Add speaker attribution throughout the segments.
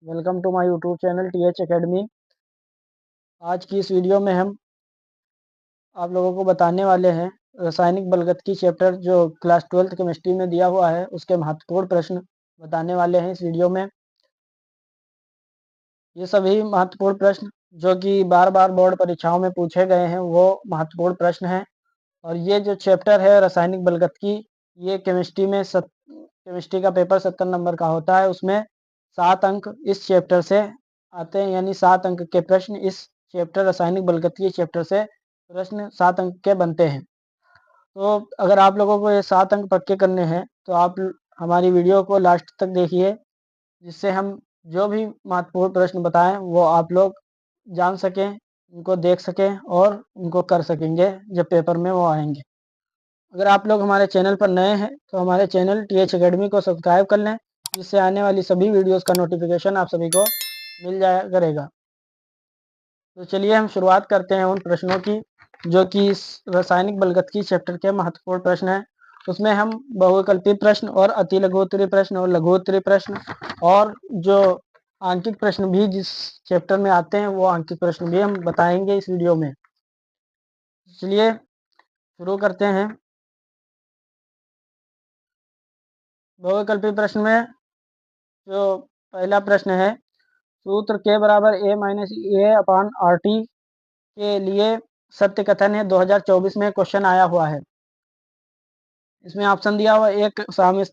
Speaker 1: Welcome to my YouTube channel T H academy. आज की इस वीडियो में हम आप लोगों को बताने वाले हैं रासायनिक बलगत की चैप्टर जो क्लास 12th केमिस्ट्री में दिया हुआ है उसके महत्वपूर्ण प्रश्न बताने वाले हैं इस वीडियो में। ये सभी महत्वपूर्ण प्रश्न जो कि बार बार बोर्ड परीक्षाओं में पूछे गए हैं वो महत्वपूर्ण प्रश्न हैं। और ये जो चैप्टर है रासायनिक बलगत की, ये केमिस्ट्री का पेपर 70 नंबर का होता है। उसमें 7 अंक इस चैप्टर से आते हैं, यानी 7 अंक के प्रश्न इस चैप्टर रासायनिक बलगत की चैप्टर से प्रश्न 7 अंक के बनते हैं। तो अगर आप लोगों को ये 7 अंक पक्के करने हैं तो आप हमारी वीडियो को लास्ट तक देखिए, जिससे हम जो भी महत्वपूर्ण प्रश्न बताएं वो आप लोग जान सकें, उनको देख सकें और उनको कर सकेंगे जब पेपर में वो आएंगे। अगर आप लोग हमारे चैनल पर नए हैं तो हमारे चैनल टीएच एकेडमी को सब्सक्राइब कर लें, जिससे आने वाली सभी वीडियोस का नोटिफिकेशन आप सभी को मिल जाया करेगा। तो चलिए हम शुरुआत करते हैं उन प्रश्नों की जो कि इस रासायनिक बलगत की चैप्टर के महत्वपूर्ण प्रश्न हैं। उसमें हम बहुविकल्पी प्रश्न और अति लघु उत्तरीय प्रश्न और लघु उत्तरीय प्रश्न और जो आंकिक प्रश्न भी जिस चैप्टर में आते हैं वो आंकिक प्रश्न भी हम बताएंगे इस वीडियो में। चलिए शुरू करते हैं। बहुविकल्पी प्रश्न में जो पहला प्रश्न है, सूत्र के बराबर ए माइनस ए अपान आर टी के लिए सत्य कथन है 2024 में क्वेश्चन आया हुआ है। इसमें ऑप्शन दिया हुआ, एक साम्य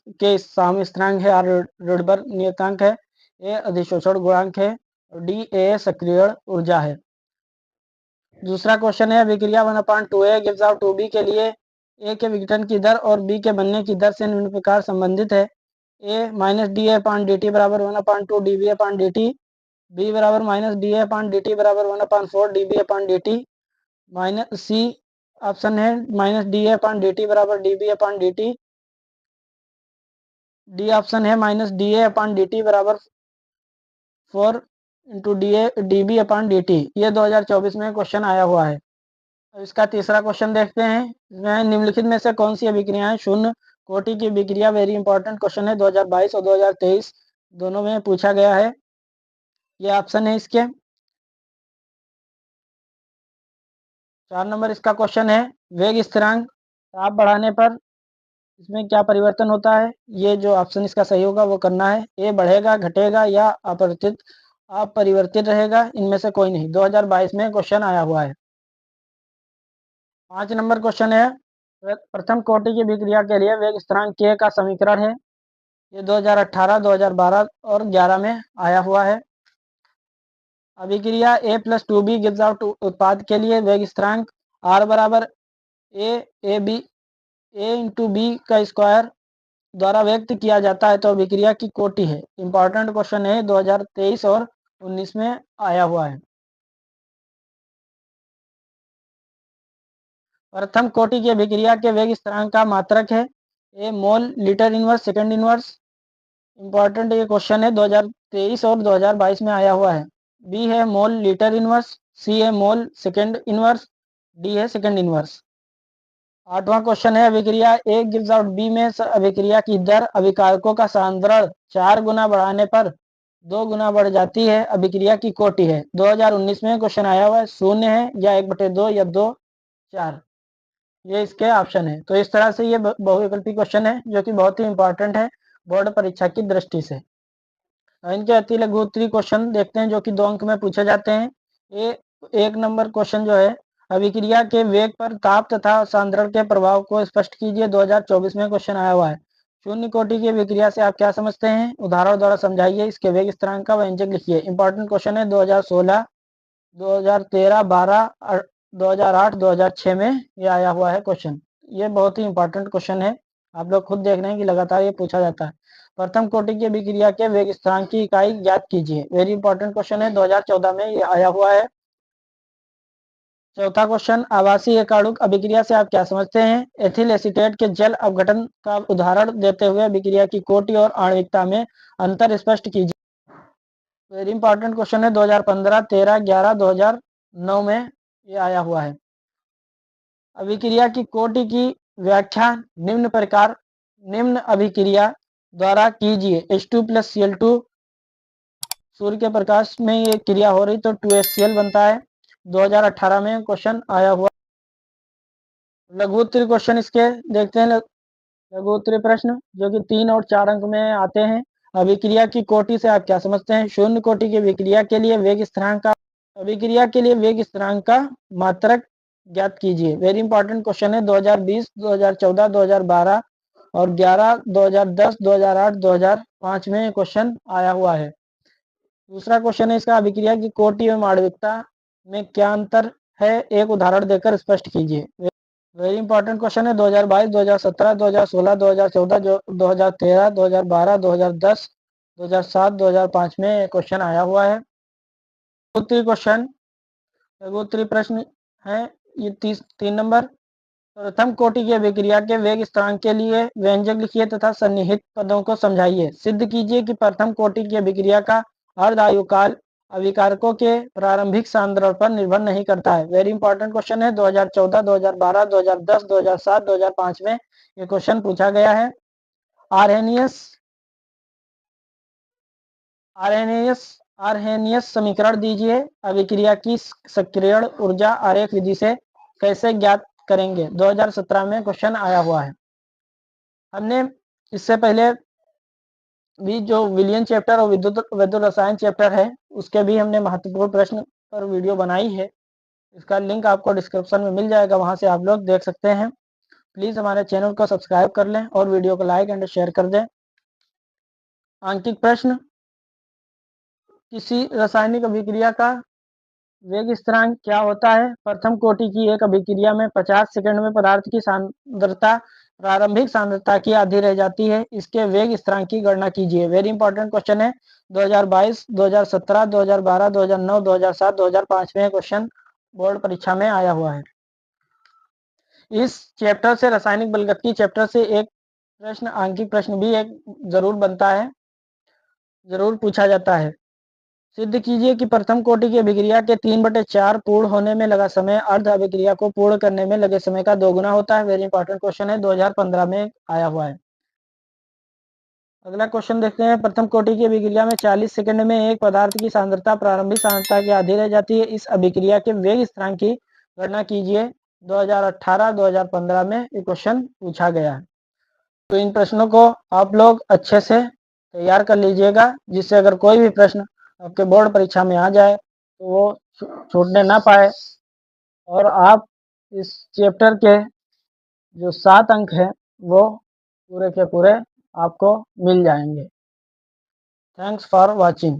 Speaker 1: स्थिरांक है, आर रडबर्ग नियतांक है, ए अधिशोषण गुणांक है और डी ए सक्रियण ऊर्जा है। दूसरा क्वेश्चन है, अभिक्रिया 1/2a गिव्स आउट 2b के लिए ए के विघटन की दर और बी के बनने की दर से निम्न प्रकार संबंधित है। A minus D A upon D T बराबर 1/2 D B upon D T, B बराबर minus D A upon D T बराबर 1/4 D B upon D T, minus C option है minus D A upon D T बराबर D B upon D T, D option है minus D A upon D T बराबर 4 into D B upon D T. ये 2024 में question आया हुआ है। अब इसका तीसरा क्वेश्चन देखते हैं। इसमें निम्नलिखित में से कौन सी अभिक्रियाएं शून्य कोटि की अभिक्रिया, वेरी इंपॉर्टेंट क्वेश्चन है, 2022 और 2023 दोनों में पूछा गया है। ये ऑप्शन है इसके। 4 नंबर इसका क्वेश्चन है, वेग स्थिरांक ताप बढ़ाने पर इसमें क्या परिवर्तन होता है। ये जो ऑप्शन इसका सही होगा वो करना है। ए बढ़ेगा, घटेगा या अपरिवर्तित रहेगा, इनमें से कोई नहीं। 2022 में क्वेश्चन आया हुआ है। 5 नंबर क्वेश्चन है, प्रथम कोटि की अभिक्रिया के लिए वेग स्थिरांक के का समीकरण है। ये 2018, 2012 और 11 में आया हुआ है। अभिक्रिया a plus 2b gives out उत्पाद के लिए वेग स्थिरांक r बराबर a b a into b का स्क्वायर द्वारा व्यक्त किया जाता है, तो अभिक्रिया की कोटि है। इंपॉर्टेंट क्वेश्चन है, 2023 और 19 में आया हुआ है। प्रथम कोटि की अभिक्रिया के वेग स्थिरांक का मात्रक है A mole litre inverse second inverse. Important ये क्वेश्चन है, 2023 और 2022 में आया हुआ है। बी है मोल लीटर इनवर्स, सी है मोल सेकंड इनवर्स, डी है सेकंड इनवर्स। 8वां क्वेश्चन है, अभिक्रिया ए गिव्स आउट बी में अभिक्रिया की दर अभिकारकों का सांद्रण 4 गुना बढ़ाने पर 2 गुना बढ़ जाती है, अभिक्रिया की कोटि है। 2019 में क्वेश्चन आया हुआ है, 0 है या 1/2 या 2 4, ये इसके ऑप्शन है। तो इस तरह से ये बहुविकल्पी क्वेश्चन है जो कि बहुत ही इंपॉर्टेंट है बोर्ड परीक्षा की दृष्टि से। इनके अति लघु उत्तरीय क्वेश्चन देखते हैं जो कि 2 अंक में पूछे जाते हैं। एक नंबर क्वेश्चन जो है, अभिक्रिया के वेग पर ताप तथा सांद्रण के प्रभाव को स्पष्ट कीजिए। 2024 में क्वेश्चन आया हुआ है। शून्य कोटि की अभिक्रिया से आप क्या समझते हैं, उदाहरण द्वारा समझाइए, इसके वेग स्थिरांक का व्यंजक लिखिए। इंपॉर्टेंट क्वेश्चन है, 2016, 2013, 12, 2008, 2006 में ये आया हुआ है क्वेश्चन। ये बहुत ही इंपॉर्टेंट क्वेश्चन है, आप लोग खुद देख रहे हैं कि लगातार ये पूछा जाता है। प्रथम कोटि की अभिक्रिया के वेग स्थिरांक की इकाई ज्ञात कीजिए। वेरी इंपॉर्टेंट क्वेश्चन है, 2014 में ये आया हुआ है। चौथा क्वेश्चन, आवासीय एकाणुक अभिक्रिया से आप क्या समझते हैं। एथिल एसीटेट के जल अपघटन का उदाहरण देते हुए अभिक्रिया की कोटि और आणविकता में अंतर स्पष्ट कीजिए। वेरी इंपॉर्टेंट क्वेश्चन है, 2015, 13, 11, 2009 में ये आया हुआ है। अभिक्रिया की कोटि की व्याख्या निम्न अभिक्रिया द्वारा कीजिए। H2 प्लस Cl2 सूर्य के प्रकाश में ये क्रिया हो रही तो 2HCl बनता है। 2018 में क्वेश्चन आया हुआ। लघु उत्तरीय क्वेश्चन इसके देखते हैं। लघु उत्तरीय प्रश्न जो कि 3 और 4 अंक में आते हैं। अभिक्रिया की कोटि से आप क्या समझते हैं? शून्य कोटि की अभिक्रिया के लिए वेग स्थिरांक का अभिक्रिया के लिए वेग स्थिरांक का मात्रक ज्ञात कीजिए। वेरी इंपॉर्टेंट क्वेश्चन है। 2020, 2014, 2012 और 11, 2010, 2008, 2005 में क्वेश्चन आया हुआ है। दूसरा क्वेश्चन है इसका, अभिक्रिया की कोटि एवं आणविकता में क्या अंतर है? एक उदाहरण देकर स्पष्ट कीजिए। वेरी इंपॉर्टेंट क्वेश्चन है। 2022, 2017, 2016, 2014, 2013, 2012, 2010, 2007, 2005 में क्वेश्चन आया हुआ है। उत्तरीय क्वेश्चन उत्तरीय प्रश्न है ये 3 नंबर। प्रथम कोटि की अभिक्रिया के वेग स्थिरांक के लिए व्यंजक लिखिए तथा सन्निहित पदों को समझाइए। सिद्ध कीजिए कि प्रथम कोटि की अभिक्रिया का अर्ध आयुकाल अभिकारकों के प्रारंभिक सांद्रण पर निर्भर नहीं करता है। वेरी इंपॉर्टेंट क्वेश्चन है। 2014, 2012, 2010, 2007, 2005 में ये क्वेश्चन पूछा गया है। आर्हेनियस समीकरण दीजिए। अभिक्रिया की सक्रियण ऊर्जा आरेख विधि से कैसे ज्ञात करेंगे? 2017 में क्वेश्चन आया हुआ है। हमने इससे पहले भी जो विलियन चैप्टर और विद्युत रसायन चैप्टर है उसके भी हमने महत्वपूर्ण प्रश्न पर वीडियो बनाई है। इसका लिंक आपको डिस्क्रिप्शन में मिल जाएगा, वहां से आप लोग देख सकते हैं। प्लीज हमारे चैनल को सब्सक्राइब कर लें और वीडियो को लाइक एंड शेयर कर दें। आंकिक प्रश्न, किसी रासायनिक अभिक्रिया का वेग स्थिरांक क्या होता है? प्रथम कोटि की एक अभिक्रिया में 50 सेकंड में पदार्थ की सांद्रता प्रारंभिक सांद्रता की आधी रह जाती है। इसके वेग स्थिरांक की गणना कीजिए। वेरी इंपॉर्टेंट क्वेश्चन है। 2022, 2017, 2012, 2009, 2007, 2005 में क्वेश्चन बोर्ड परीक्षा में आया हुआ है। इस चैप्टर से रासायनिक बलगतिकी चैप्टर से एक प्रश्न, आंकिक प्रश्न भी एक जरूर बनता है, जरूर पूछा जाता है। सिद्ध कीजिए कि प्रथम कोटि की अभिक्रिया के 3/4 पूर्ण होने में लगा समय अर्ध अभिक्रिया को पूर्ण करने में लगे समय का 2 गुना होता है। वेरी इंपॉर्टेंट क्वेश्चन है, 2015 में आया हुआ है। अगला क्वेश्चन देखते हैं। प्रथम कोटि की अभिक्रिया में 40 सेकंड में एक पदार्थ की सांद्रता प्रारंभिक सांद्रता की आधी रह जाती है। इस अभिक्रिया के वेग स्थिरांक की गणना कीजिए। 2018, 2015 में ये क्वेश्चन पूछा गया है। तो इन प्रश्नों को आप लोग अच्छे से तैयार कर लीजिएगा, जिससे अगर कोई भी प्रश्न आपके बोर्ड परीक्षा में आ जाए तो वो छूटने ना पाए और आप इस चैप्टर के जो 7 अंक हैं वो पूरे के पूरे आपको मिल जाएंगे। Thanks for watching.